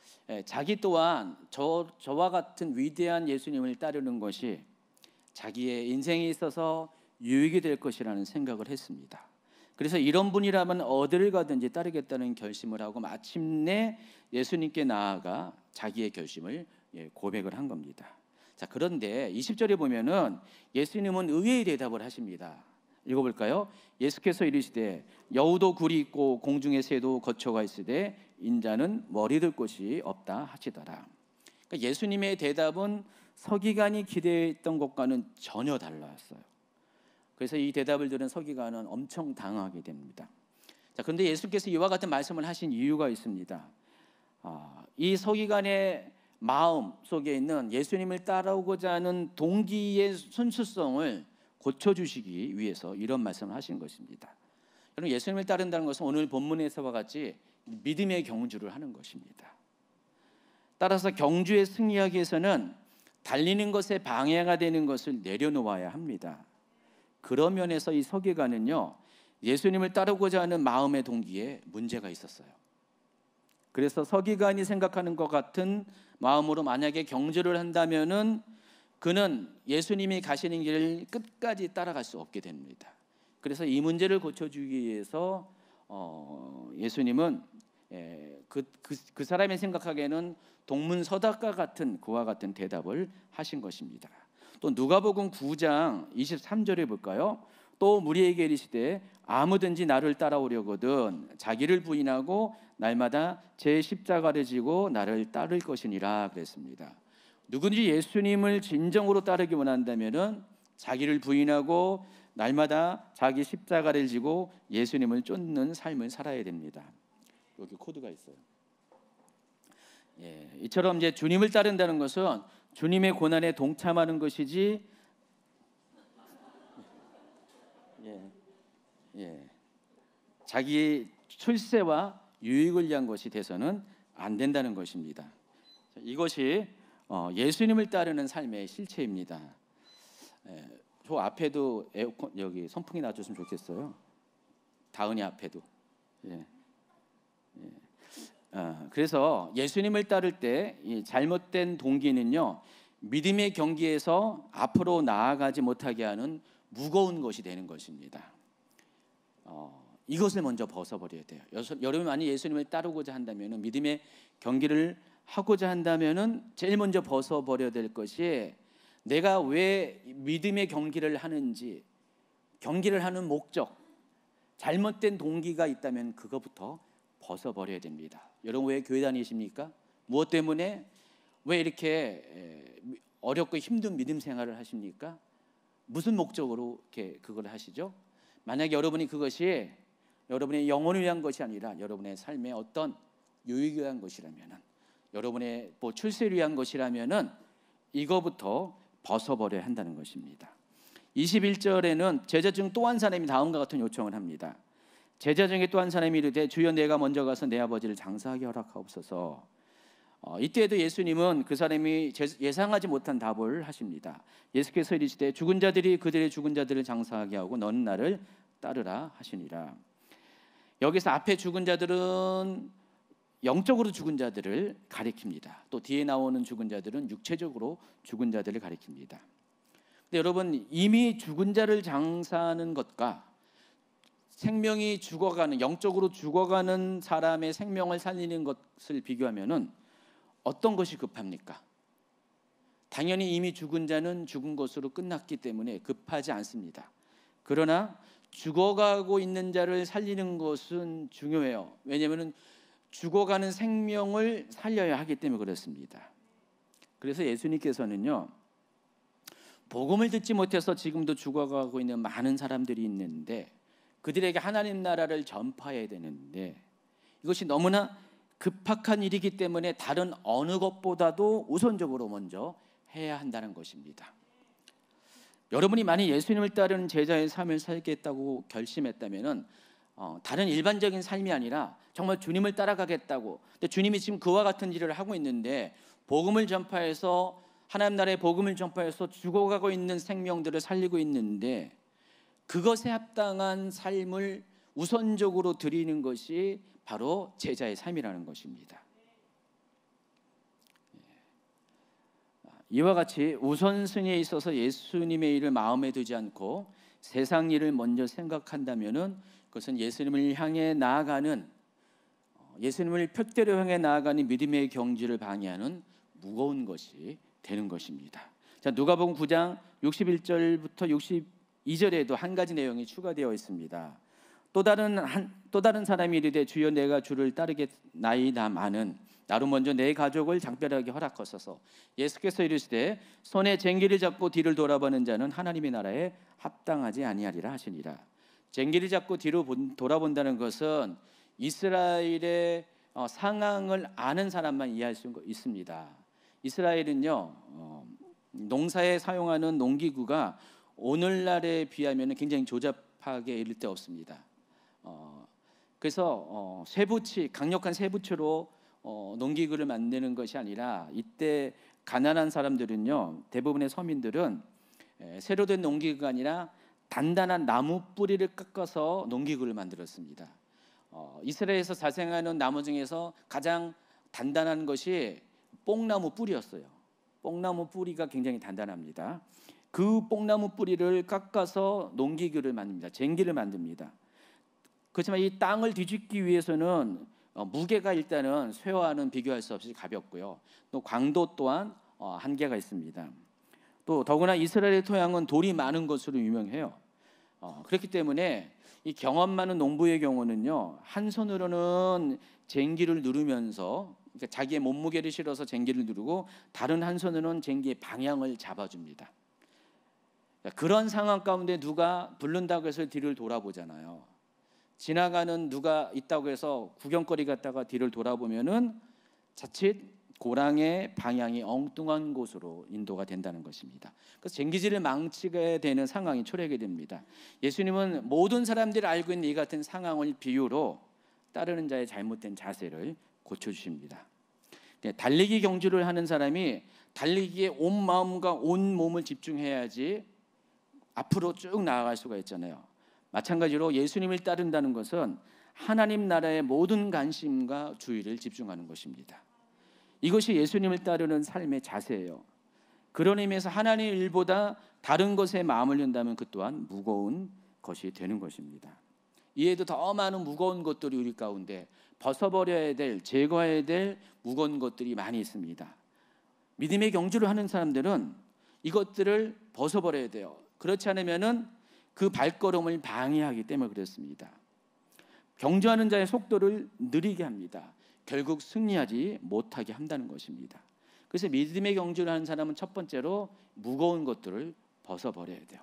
자기 또한 저와 같은 위대한 예수님을 따르는 것이 자기의 인생에 있어서 유익이 될 것이라는 생각을 했습니다. 그래서 이런 분이라면 어디를 가든지 따르겠다는 결심을 하고 마침내 예수님께 나아가 자기의 결심을 고백을 한 겁니다. 자, 그런데 20절에 보면은 예수님은 의외의 대답을 하십니다. 읽어볼까요? 예수께서 이르시되 여우도 굴이 있고 공중의 새도 거처가 있으되 인자는 머리 둘 곳이 없다 하시더라. 그러니까 예수님의 대답은 서기관이 기대했던 것과는 전혀 달랐어요. 그래서 이 대답을 들은 서기관은 엄청 당하게 됩니다. 자, 그런데 예수께서 이와 같은 말씀을 하신 이유가 있습니다. 이 서기관의 마음 속에 있는 예수님을 따라오고자 하는 동기의 순수성을 고쳐주시기 위해서 이런 말씀을 하신 것입니다. 여러분, 예수님을 따른다는 것은 오늘 본문에서와 같이 믿음의 경주를 하는 것입니다. 따라서 경주에 승리하기 위해서는 달리는 것에 방해가 되는 것을 내려놓아야 합니다. 그런 면에서 이 서기관은요, 예수님을 따르고자 하는 마음의 동기에 문제가 있었어요. 그래서 서기관이 생각하는 것 같은 마음으로 만약에 경주를 한다면은 그는 예수님이 가시는 길을 끝까지 따라갈 수 없게 됩니다. 그래서 이 문제를 고쳐주기 위해서 예수님은 그 사람이 생각하기에는 동문서답과 같은 그와 같은 대답을 하신 것입니다. 또 누가복음 9장 23절에 볼까요? 또 무리에게 이르시되 아무든지 나를 따라오려거든 자기를 부인하고 날마다 제 십자가를 지고 나를 따를 것이니라 그랬습니다. 누군지 예수님을 진정으로 따르기 원한다면은 자기를 부인하고 날마다 자기 십자가를 지고 예수님을 쫓는 삶을 살아야 됩니다. 여기 코드가 있어요. 이처럼 이제 주님을 따른다는 것은 주님의 고난에 동참하는 것이지 자기의 출세와 유익을 위한 것이 돼서는 안 된다는 것입니다. 이것이 예수님을 따르는 삶의 실체입니다. 저 앞에도 에어컨 여기 선풍기 놔줬으면 좋겠어요. 다은이 앞에도. 그래서 예수님을 따를 때 이 잘못된 동기는요, 믿음의 경기에서 앞으로 나아가지 못하게 하는 무거운 것이 되는 것입니다. 이것을 먼저 벗어버려야 돼요. 여러분이 만약 예수님을 따르고자 한다면, 믿음의 경기를 하고자 한다면 제일 먼저 벗어버려야 될 것이 내가 왜 믿음의 경기를 하는지, 경기를 하는 목적, 잘못된 동기가 있다면 그것부터 벗어버려야 됩니다. 여러분 왜 교회 다니십니까? 무엇 때문에? 왜 이렇게 어렵고 힘든 믿음 생활을 하십니까? 무슨 목적으로 이렇게 그걸 하시죠? 만약에 여러분이 그것이 여러분의 영혼을 위한 것이 아니라 여러분의 삶의 어떤 유익을 위한 것이라면은, 여러분의 뭐 출세를 위한 것이라면은 이거부터 벗어버려야 한다는 것입니다. 21절에는 제자 중 또 한 사람이 다음과 같은 요청을 합니다. 제자 중에 또 한 사람이 이르되 주여 내가 먼저 가서 내 아버지를 장사하게 허락하옵소서. 이때에도 예수님은 그 사람이 예상하지 못한 답을 하십니다. 예수께서 이르시되 죽은 자들이 그들의 죽은 자들을 장사하게 하고 너는 나를 따르라 하시니라. 여기서 앞에 죽은 자들은 영적으로 죽은 자들을 가리킵니다. 또 뒤에 나오는 죽은 자들은 육체적으로 죽은 자들을 가리킵니다. 근데 여러분, 이미 죽은 자를 장사하는 것과 생명이 죽어가는, 영적으로 죽어가는 사람의 생명을 살리는 것을 비교하면은 어떤 것이 급합니까? 당연히 이미 죽은 자는 죽은 것으로 끝났기 때문에 급하지 않습니다. 그러나 죽어가고 있는 자를 살리는 것은 중요해요. 왜냐하면 죽어가는 생명을 살려야 하기 때문에 그렇습니다. 그래서 예수님께서는요, 복음을 듣지 못해서 지금도 죽어가고 있는 많은 사람들이 있는데 그들에게 하나님 나라를 전파해야 되는데 이것이 너무나 급박한 일이기 때문에 다른 어느 것보다도 우선적으로 먼저 해야 한다는 것입니다. 여러분이 만약 예수님을 따르는 제자의 삶을 살겠다고 결심했다면 다른 일반적인 삶이 아니라 정말 주님을 따라가겠다고, 근데 주님이 지금 그와 같은 일을 하고 있는데 복음을 전파해서, 하나님 나라의 복음을 전파해서 죽어가고 있는 생명들을 살리고 있는데 그것에 합당한 삶을 우선적으로 드리는 것이 바로 제자의 삶이라는 것입니다. 이와 같이 우선순위에 있어서 예수님의 일을 마음에 두지 않고 세상 일을 먼저 생각한다면은 그것은 예수님을 향해 나아가는, 예수님을 표대로 향해 나아가는 믿음의 경지를 방해하는 무거운 것이 되는 것입니다. 자, 누가복음 9장 61절부터 62절에도 한 가지 내용이 추가되어 있습니다. 또 다른 사람이 이르되 주여 내가 주를 따르겠나이다마는 나로 먼저 내 가족을 장별하게 허락하소서. 예수께서 이르시되 손에 쟁기를 잡고 뒤를 돌아보는 자는 하나님의 나라에 합당하지 아니하리라 하시니라. 쟁기를 잡고 뒤로 돌아본다는 것은 이스라엘의 상황을 아는 사람만 이해할 수 있습니다. 이스라엘은요, 농사에 사용하는 농기구가 오늘날에 비하면 굉장히 조잡하게 이를 데 없습니다. 그래서 강력한 쇠붙이로 농기구를 만드는 것이 아니라 이때 가난한 사람들은요, 대부분의 서민들은 새로 된 농기구가 아니라 단단한 나무 뿌리를 깎아서 농기구를 만들었습니다. 이스라엘에서 자생하는 나무 중에서 가장 단단한 것이 뽕나무 뿌리였어요. 뽕나무 뿌리가 굉장히 단단합니다. 그 뽕나무 뿌리를 깎아서 농기구를 만듭니다. 쟁기를 만듭니다. 그렇지만 이 땅을 뒤집기 위해서는 무게가 일단은 쇠와는 비교할 수 없이 가볍고요. 또 강도 또한 한계가 있습니다. 또 더구나 이스라엘의 토양은 돌이 많은 것으로 유명해요. 그렇기 때문에 이 경험 많은 농부의 경우는요, 한 손으로는 쟁기를 누르면서, 그러니까 자기의 몸무게를 실어서 쟁기를 누르고 다른 한 손으로는 쟁기의 방향을 잡아줍니다. 그런 상황 가운데 누가 부른다고 해서 뒤를 돌아보잖아요. 지나가는 누가 있다고 해서 구경거리 갔다가 뒤를 돌아보면은 자칫 고랑의 방향이 엉뚱한 곳으로 인도가 된다는 것입니다. 그래서 쟁기질을 망치게 되는 상황이 초래하게 됩니다. 예수님은 모든 사람들이 알고 있는 이 같은 상황을 비유로 따르는 자의 잘못된 자세를 고쳐주십니다. 달리기 경주를 하는 사람이 달리기에 온 마음과 온 몸을 집중해야지 앞으로 쭉 나아갈 수가 있잖아요. 마찬가지로 예수님을 따른다는 것은 하나님 나라의 모든 관심과 주의를 집중하는 것입니다. 이것이 예수님을 따르는 삶의 자세예요. 그런 의미에서 하나님의 일보다 다른 것에 마음을 연다면 그 또한 무거운 것이 되는 것입니다. 이에도 더 많은 무거운 것들이 우리 가운데 벗어버려야 될, 제거해야 될 무거운 것들이 많이 있습니다. 믿음의 경주를 하는 사람들은 이것들을 벗어버려야 돼요. 그렇지 않으면은 그 발걸음을 방해하기 때문에 그렇습니다. 경주하는 자의 속도를 느리게 합니다. 결국 승리하지 못하게 한다는 것입니다. 그래서 믿음의 경주를 하는 사람은 첫 번째로 무거운 것들을 벗어버려야 돼요.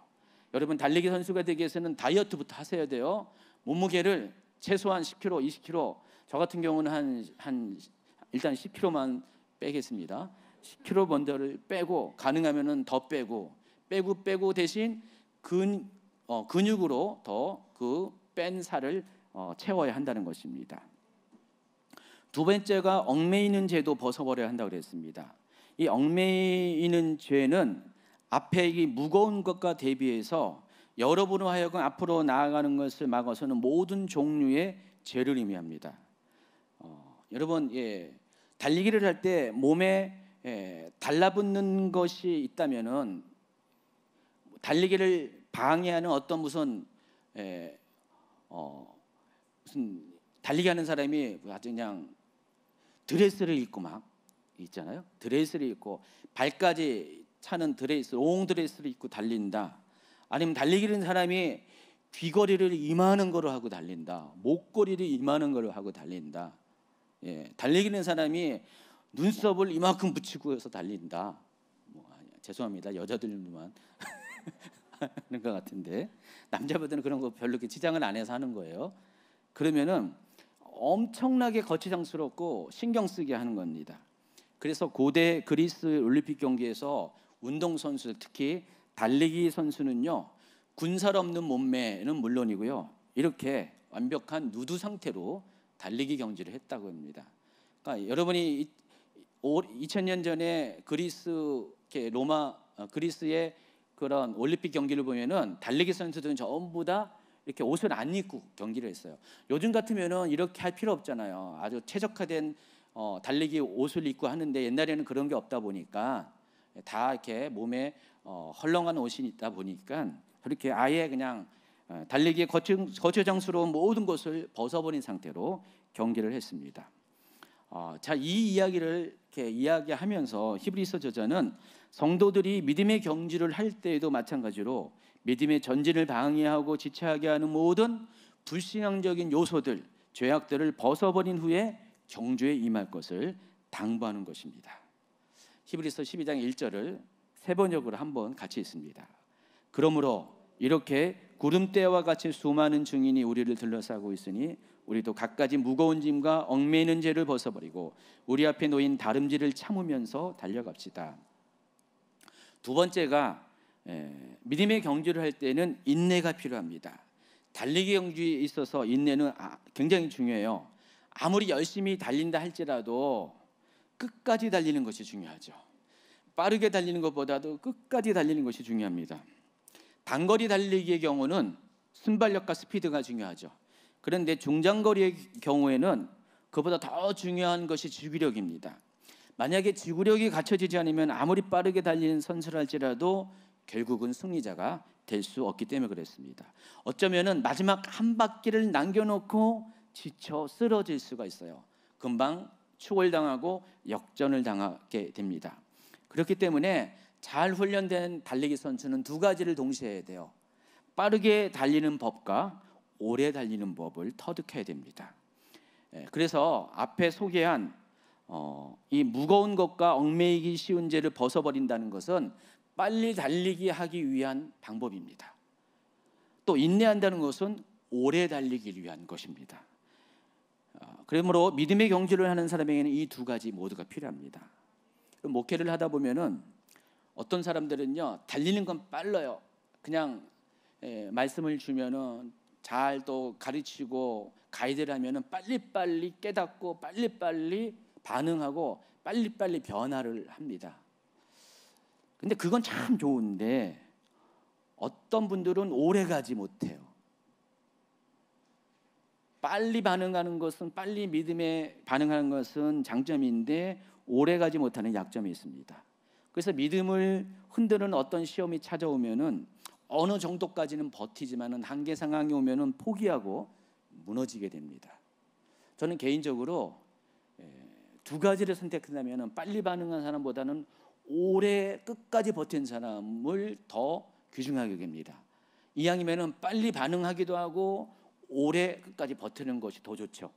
여러분, 달리기 선수가 되기 위해서는 다이어트부터 하셔야 돼요. 몸무게를 최소한 10kg, 20kg, 저 같은 경우는 일단 10kg만 빼겠습니다. 10kg 먼저를 빼고 가능하면은 더 빼고 대신 근육으로 더 그 뺀 살을 채워야 한다는 것입니다. 두 번째가 얽매이는 죄도 벗어버려야 한다고 그랬습니다. 이 얽매이는 죄는 앞에 이 무거운 것과 대비해서 여러분으로 하여금 앞으로 나아가는 것을 막아서는 모든 종류의 죄를 의미합니다. 여러분, 달리기를 할 때 몸에 달라붙는 것이 있다면은 달리기를 방해하는 어떤 무슨 달리기 하는 사람이 아주 그냥 드레스를 입고 막 있잖아요. 드레스를 입고 발까지 차는 드레스, 롱 드레스를 입고 달린다. 아니면 달리기는 사람이 귀걸이를 이만한 거로 하고 달린다. 목걸이를 이만한 거로 하고 달린다. 달리기는 사람이 눈썹을 이만큼 붙이고 해서 달린다. 죄송합니다. 여자들만 하는 것 같은데 남자분들은 그런 거 별로 이렇게 지장을 안 해서 하는 거예요. 그러면은 엄청나게 거추장스럽고 신경 쓰게 하는 겁니다. 그래서 고대 그리스 올림픽 경기에서 운동선수, 특히 달리기 선수는요, 군살 없는 몸매는 물론이고요, 이렇게 완벽한 누드 상태로 달리기 경기를 했다고 합니다. 그러니까 여러분이 2000년 전에 그리스의 그런 올림픽 경기를 보면은 달리기 선수들은 전부 다 이렇게 옷을 안 입고 경기를 했어요. 요즘 같으면은 이렇게 할 필요 없잖아요. 아주 최적화된 달리기 옷을 입고 하는데 옛날에는 그런 게 없다 보니까 다 이렇게 몸에 헐렁한 옷이 있다 보니까 그렇게 아예 그냥 달리기의 거추장스러운 모든 것을 벗어버린 상태로 경기를 했습니다. 자, 이 이야기를 이렇게 이야기하면서 히브리서 저자는 성도들이 믿음의 경주를 할 때에도 마찬가지로 믿음의 전진을 방해하고 지체하게 하는 모든 불신앙적인 요소들, 죄악들을 벗어버린 후에 경주에 임할 것을 당부하는 것입니다. 히브리서 12장 1절을 세 번역으로 한번 같이 읽습니다. 그러므로 이렇게 구름대와 같이 수많은 증인이 우리를 둘러싸고 있으니 우리도 갖가지 무거운 짐과 얽매이는 죄를 벗어버리고 우리 앞에 놓인 다름질을 참으면서 달려갑시다. 두 번째가 믿음의 경주를 할 때는 인내가 필요합니다. 달리기 경주에 있어서 인내는 굉장히 중요해요. 아무리 열심히 달린다 할지라도 끝까지 달리는 것이 중요하죠. 빠르게 달리는 것보다도 끝까지 달리는 것이 중요합니다. 단거리 달리기의 경우는 순발력과 스피드가 중요하죠. 그런데 중장거리의 경우에는 그보다 더 중요한 것이 지구력입니다. 만약에 지구력이 갖춰지지 않으면 아무리 빠르게 달리는 선수를 할지라도 결국은 승리자가 될 수 없기 때문에 그렇습니다. 어쩌면은 마지막 한 바퀴를 남겨놓고 지쳐 쓰러질 수가 있어요. 금방 추월당하고 역전을 당하게 됩니다. 그렇기 때문에 잘 훈련된 달리기 선수는 두 가지를 동시에 해야 돼요. 빠르게 달리는 법과 오래 달리는 법을 터득해야 됩니다. 그래서 앞에 소개한 이 무거운 것과 얽매이기 쉬운 죄를 벗어버린다는 것은 빨리 달리기 하기 위한 방법입니다. 또 인내한다는 것은 오래 달리기를 위한 것입니다. 그러므로 믿음의 경주를 하는 사람에게는 이 두 가지 모두가 필요합니다. 목회를 하다 보면은 어떤 사람들은요, 달리는 건 빨라요. 그냥 말씀을 주면은 잘 또 가르치고 가이드를 하면은 빨리빨리 깨닫고 빨리빨리 반응하고 빨리빨리 변화를 합니다. 근데 그건 참 좋은데 어떤 분들은 오래 가지 못해요. 빨리 반응하는 것은, 빨리 믿음에 반응하는 것은 장점인데 오래 가지 못하는 약점이 있습니다. 그래서 믿음을 흔드는 어떤 시험이 찾아오면은 어느 정도까지는 버티지만은 한계 상황이 오면은 포기하고 무너지게 됩니다. 저는 개인적으로 두 가지를 선택한다면은 빨리 반응한 사람보다는 오래 끝까지 버틴 사람을 더 귀중하게 여깁니다. 이왕이면은 빨리 반응하기도 하고 오래 끝까지 버티는 것이 더 좋죠.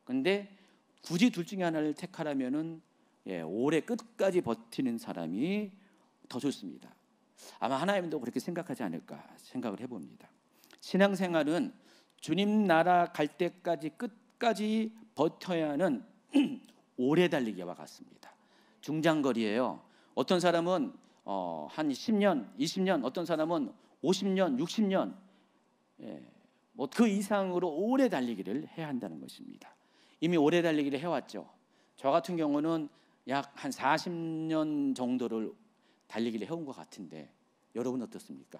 근데 굳이 둘 중에 하나를 택하라면은 오래 끝까지 버티는 사람이 더 좋습니다. 아마 하나님도 그렇게 생각하지 않을까 생각을 해봅니다. 신앙생활은 주님 나라 갈 때까지 끝까지 버텨야 하는 오래 달리기와 같습니다. 중장거리예요. 어떤 사람은 한 10년, 20년, 어떤 사람은 50년, 60년, 뭐 그 이상으로 오래 달리기를 해야 한다는 것입니다. 이미 오래 달리기를 해왔죠. 저 같은 경우는 약 한 40년 정도를 달리기를 해온 것 같은데 여러분 어떻습니까?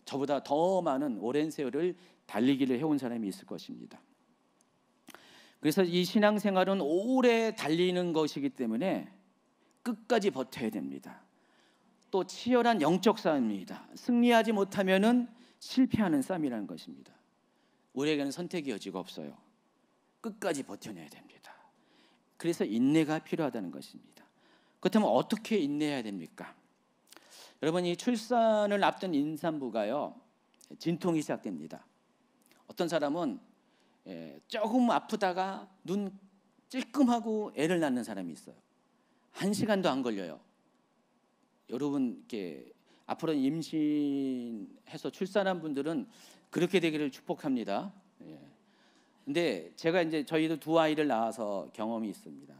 저보다 더 많은 오랜 세월을 달리기를 해온 사람이 있을 것입니다. 그래서 이 신앙생활은 오래 달리는 것이기 때문에 끝까지 버텨야 됩니다. 또 치열한 영적 싸움입니다. 승리하지 못하면은 실패하는 싸움이라는 것입니다. 우리에게는 선택의 여지가 없어요. 끝까지 버텨내야 됩니다. 그래서 인내가 필요하다는 것입니다. 그렇다면 어떻게 인내해야 됩니까? 여러분, 이 출산을 앞둔 임산부가요, 진통이 시작됩니다. 어떤 사람은 조금 아프다가 눈 찔끔하고 애를 낳는 사람이 있어요. 1시간도 안 걸려요. 여러분, 이렇게 앞으로 임신해서 출산한 분들은 그렇게 되기를 축복합니다. 근데 제가 이제 저희도 2아이를 낳아서 경험이 있습니다.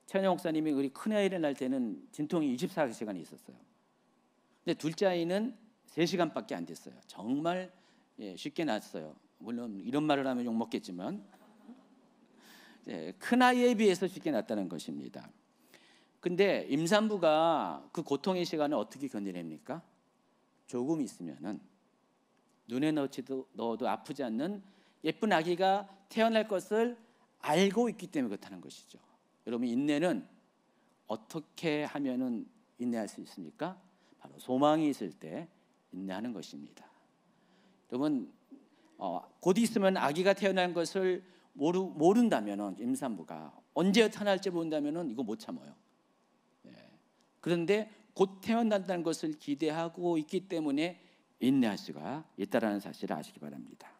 최은영 목사님이 우리 큰 아이를 낳을 때는 진통이 24시간이 있었어요. 근데 둘째 아이는 3시간밖에 안 됐어요. 정말 쉽게 낳았어요. 물론 이런 말을 하면 욕 먹겠지만 큰 아이에 비해서 쉽게 낳았다는 것입니다. 근데 임산부가 그 고통의 시간을 어떻게 견뎌냅니까? 조금 있으면은 눈에 넣어도 아프지 않는 예쁜 아기가 태어날 것을 알고 있기 때문에 그렇다는 것이죠. 여러분, 인내는 어떻게 하면은 인내할 수 있습니까? 바로 소망이 있을 때 인내하는 것입니다. 여러분, 곧 있으면 아기가 태어난 것을 모른다면은, 임산부가 언제 태어날지 모른다면은 이거 못 참아요. 그런데 곧 태어난다는 것을 기대하고 있기 때문에 인내할 수가 있다는 사실을 아시기 바랍니다.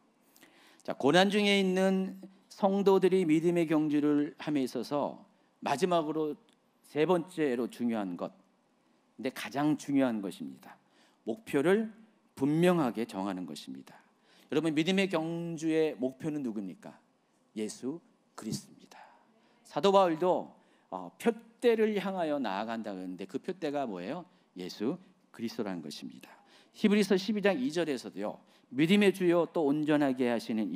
자, 고난 중에 있는 성도들이 믿음의 경주를 함에 있어서 마지막으로 3번째로 중요한 것, 근데 가장 중요한 것입니다. 목표를 분명하게 정하는 것입니다. 여러분, 믿음의 경주의 목표는 누굽니까? 예수 그리스도입니다. 사도 바울도 표대를 향하여 나아간다 그러는데 그 표대가 뭐예요? 예수 그리스도라는 것입니다. 히브리서 12장 2절에서도요, 믿음의 주요 또 온전하게 하시는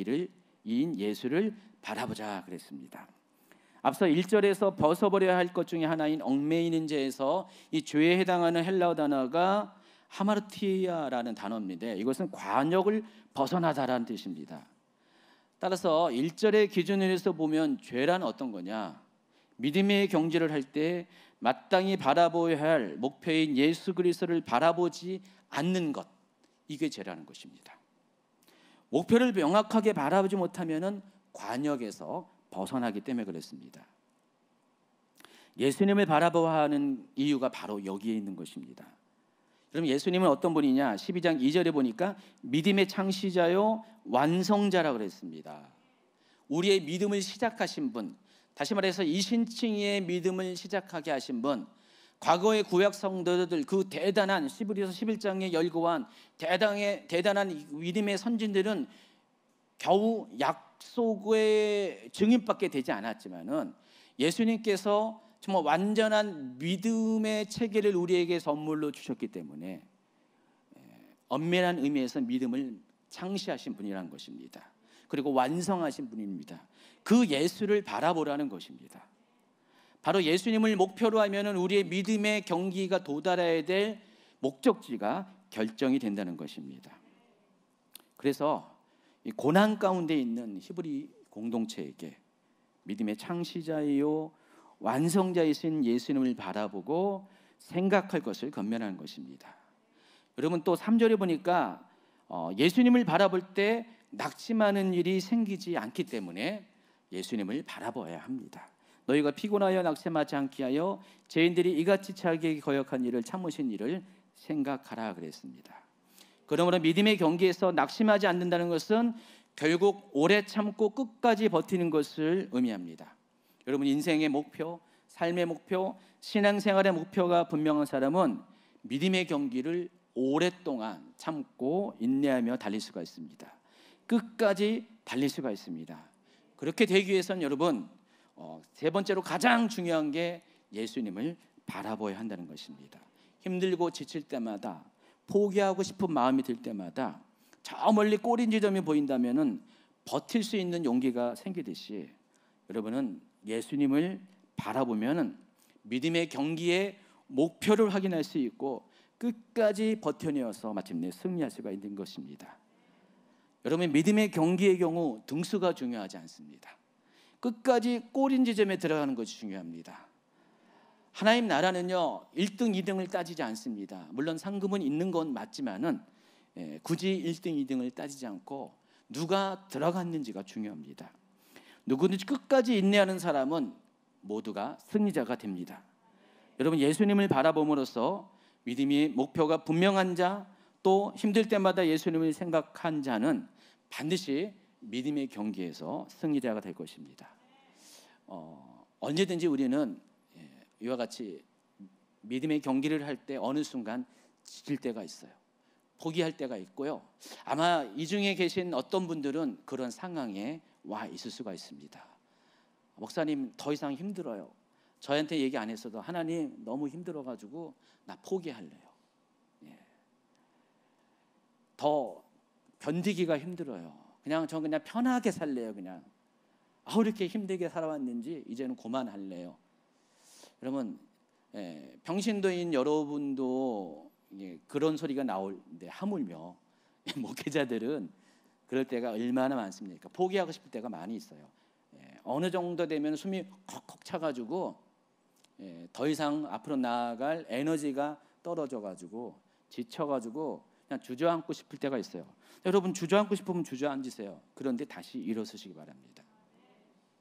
이인 예수를 바라보자 그랬습니다. 앞서 1절에서 벗어버려야 할 것 중에 하나인 얽매이는 죄에서 이 죄에 해당하는 헬라어 단어가 하마르티아라는 단어입니다. 이것은 관역을 벗어나다라는 뜻입니다. 따라서 1절의 기준으로 해서 보면 죄란 어떤 거냐? 믿음의 경주를 할 때 마땅히 바라보아야 할 목표인 예수 그리스도를 바라보지 않는 것, 이게 죄라는 것입니다. 목표를 명확하게 바라보지 못하면 관역에서 벗어나기 때문에 그렇습니다. 예수님을 바라보아야 하는 이유가 바로 여기에 있는 것입니다. 여러분, 예수님은 어떤 분이냐? 12장 2절에 보니까 믿음의 창시자요 완성자라고 그랬습니다. 우리의 믿음을 시작하신 분, 다시 말해서 이신칭의 믿음을 시작하게 하신 분, 과거의 구약 성도들, 그 대단한 히브리서 11장에 열거한 대단한 믿음의 선진들은 겨우 약속의 증인밖에 되지 않았지만은 예수님께서 정말 완전한 믿음의 체계를 우리에게 선물로 주셨기 때문에 엄밀한 의미에서 믿음을 창시하신 분이라는 것입니다. 그리고 완성하신 분입니다. 그 예수를 바라보라는 것입니다. 바로 예수님을 목표로 하면은 우리의 믿음의 경기가 도달해야 될 목적지가 결정이 된다는 것입니다. 그래서 이 고난 가운데 있는 히브리 공동체에게 믿음의 창시자이요 완성자이신 예수님을 바라보고 생각할 것을 권면하는 것입니다. 여러분, 또 3절에 보니까 예수님을 바라볼 때 낙심하는 일이 생기지 않기 때문에 예수님을 바라봐야 합니다. 너희가 피곤하여 낙심하지 않게 하여 죄인들이 이같이 자기에게 거역한 일을 참으신 일을 생각하라 그랬습니다. 그러므로 믿음의 경기에서 낙심하지 않는다는 것은 결국 오래 참고 끝까지 버티는 것을 의미합니다. 여러분, 인생의 목표, 삶의 목표, 신앙생활의 목표가 분명한 사람은 믿음의 경기를 오랫동안 참고 인내하며 달릴 수가 있습니다. 끝까지 달릴 수가 있습니다. 그렇게 되기 위해서는 여러분, 3번째로 가장 중요한 게 예수님을 바라보아야 한다는 것입니다. 힘들고 지칠 때마다, 포기하고 싶은 마음이 들 때마다 저 멀리 꼬린 지점이 보인다면은 버틸 수 있는 용기가 생기듯이 여러분은 예수님을 바라보면은 믿음의 경기의 목표를 확인할 수 있고 끝까지 버텨내어서 마침내 승리할 수가 있는 것입니다. 여러분, 믿음의 경기의 경우 등수가 중요하지 않습니다. 끝까지 꼬린 지점에 들어가는 것이 중요합니다. 하나님 나라는요 1등, 2등을 따지지 않습니다. 물론 상금은 있는 건 맞지만은 굳이 1등, 2등을 따지지 않고 누가 들어갔는지가 중요합니다. 누구든지 끝까지 인내하는 사람은 모두가 승리자가 됩니다. 여러분, 예수님을 바라봄으로써 믿음의 목표가 분명한 자, 또 힘들 때마다 예수님을 생각한 자는 반드시 믿음의 경기에서 승리자가 될 것입니다. 언제든지 우리는 이와 같이 믿음의 경기를 할 때 어느 순간 지칠 때가 있어요. 포기할 때가 있고요. 아마 이 중에 계신 어떤 분들은 그런 상황에 와 있을 수가 있습니다. 목사님, 더 이상 힘들어요. 저한테 얘기 안 했어도 하나님 너무 힘들어가지고 나 포기할래요. 더 견디기가 힘들어요. 전 그냥 편하게 살래요. 그냥 이렇게 힘들게 살아왔는지 이제는 그만할래요. 여러분, 평신도인 여러분도 그런 소리가 나올때 하물며 목회자들은 그럴 때가 얼마나 많습니까? 포기하고 싶을 때가 많이 있어요. 어느 정도 되면 숨이 콕콕 차가지고 더 이상 앞으로 나아갈 에너지가 떨어져가지고 지쳐가지고 그냥 주저앉고 싶을 때가 있어요. 여러분, 주저앉고 싶으면 주저앉으세요. 그런데 다시 일어서시기 바랍니다.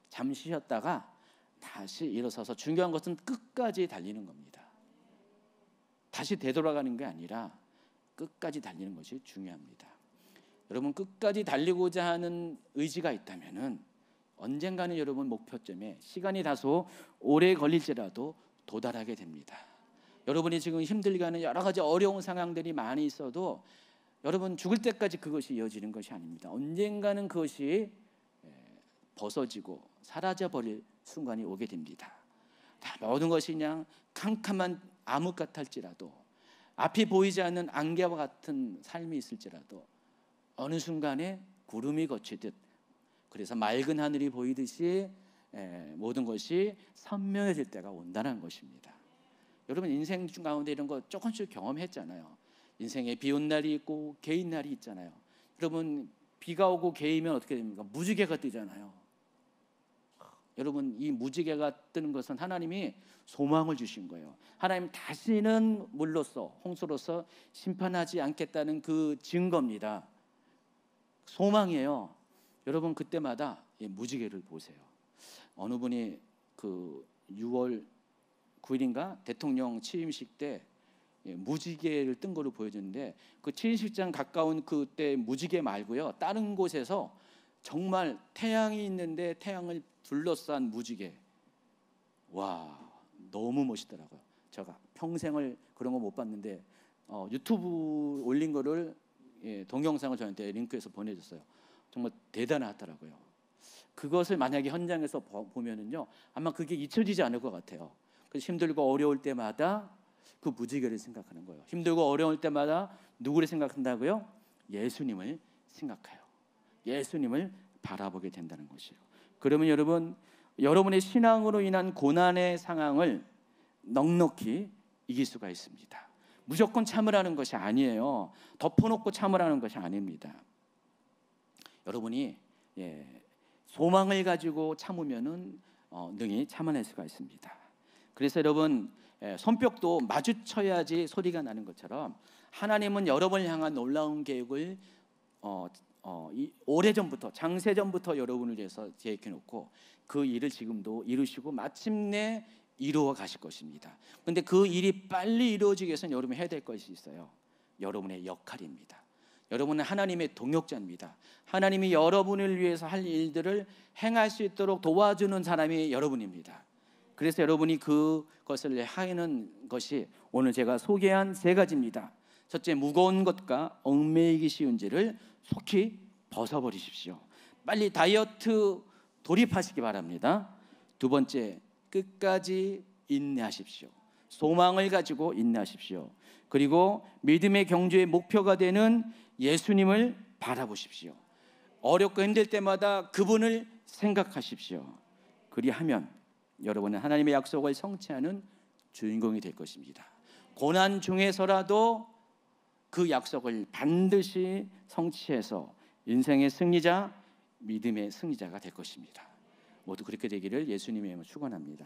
잠시 쉬었다가 다시 일어서서, 중요한 것은 끝까지 달리는 겁니다. 다시 되돌아가는 게 아니라 끝까지 달리는 것이 중요합니다. 여러분, 끝까지 달리고자 하는 의지가 있다면은 언젠가는 여러분 목표점에 시간이 다소 오래 걸릴지라도 도달하게 됩니다. 여러분이 지금 힘들게 하는 여러 가지 어려운 상황들이 많이 있어도 여러분 죽을 때까지 그것이 이어지는 것이 아닙니다. 언젠가는 그것이 벗어지고 사라져버릴 순간이 오게 됩니다. 모든 것이 그냥 캄캄한 암흑 같을지라도, 앞이 보이지 않는 안개와 같은 삶이 있을지라도 어느 순간에 구름이 걷히듯, 그래서 맑은 하늘이 보이듯이 모든 것이 선명해질 때가 온다는 것입니다. 여러분, 인생 중 가운데 이런 거 조금씩 경험했잖아요. 인생에 비 온 날이 있고 개인 날이 있잖아요. 여러분, 비가 오고 개이면 어떻게 됩니까? 무지개가 뜨잖아요. 여러분, 이 무지개가 뜨는 것은 하나님이 소망을 주신 거예요. 하나님 다시는 물로써, 홍수로서 심판하지 않겠다는 그 증거입니다. 소망이에요. 여러분, 그때마다 무지개를 보세요. 어느 분이 그 6월 9일인가 대통령 취임식 때 무지개를 뜬 거를 보여주는데, 그 취임식장 가까운 그때 무지개 말고요, 다른 곳에서 정말 태양이 있는데 태양을 둘러싼 무지개. 와, 너무 멋있더라고요. 제가 평생을 그런 거 못 봤는데 유튜브 올린 거를 동영상을 저한테 링크해서 보내줬어요. 정말 대단하더라고요. 그것을 만약에 현장에서 보면은요, 아마 그게 잊혀지지 않을 것 같아요. 그래서 힘들고 어려울 때마다 그 무지개를 생각하는 거예요. 힘들고 어려울 때마다 누구를 생각한다고요? 예수님을 생각해요. 예수님을 바라보게 된다는 것이에요. 그러면 여러분, 여러분의 신앙으로 인한 고난의 상황을 넉넉히 이길 수가 있습니다. 무조건 참으라는 것이 아니에요. 덮어놓고 참으라는 것이 아닙니다. 여러분이 소망을 가지고 참으면은 능히 참아낼 수가 있습니다. 그래서 여러분, 손뼉도 마주쳐야지 소리가 나는 것처럼 하나님은 여러분을 향한 놀라운 계획을 오래전부터, 장세전부터 여러분을 위해서 계획해놓고 그 일을 지금도 이루시고 마침내 이루어 가실 것입니다. 그런데 그 일이 빨리 이루어지기 위해서는 여러분이 해야 될 것이 있어요. 여러분의 역할입니다. 여러분은 하나님의 동역자입니다. 하나님이 여러분을 위해서 할 일들을 행할 수 있도록 도와주는 사람이 여러분입니다. 그래서 여러분이 그것을 하는 것이 오늘 제가 소개한 세 가지입니다. 첫째, 무거운 것과 얽매이기 쉬운지를 속히 벗어버리십시오. 빨리 다이어트 돌입하시기 바랍니다. 두 번째, 끝까지 인내하십시오. 소망을 가지고 인내하십시오. 그리고 믿음의 경주의 목표가 되는 예수님을 바라보십시오. 어렵고 힘들 때마다 그분을 생각하십시오. 그리하면 여러분은 하나님의 약속을 성취하는 주인공이 될 것입니다. 고난 중에서라도 그 약속을 반드시 성취해서 인생의 승리자, 믿음의 승리자가 될 것입니다. 모두 그렇게 되기를 예수님의 이름으로 축원합니다.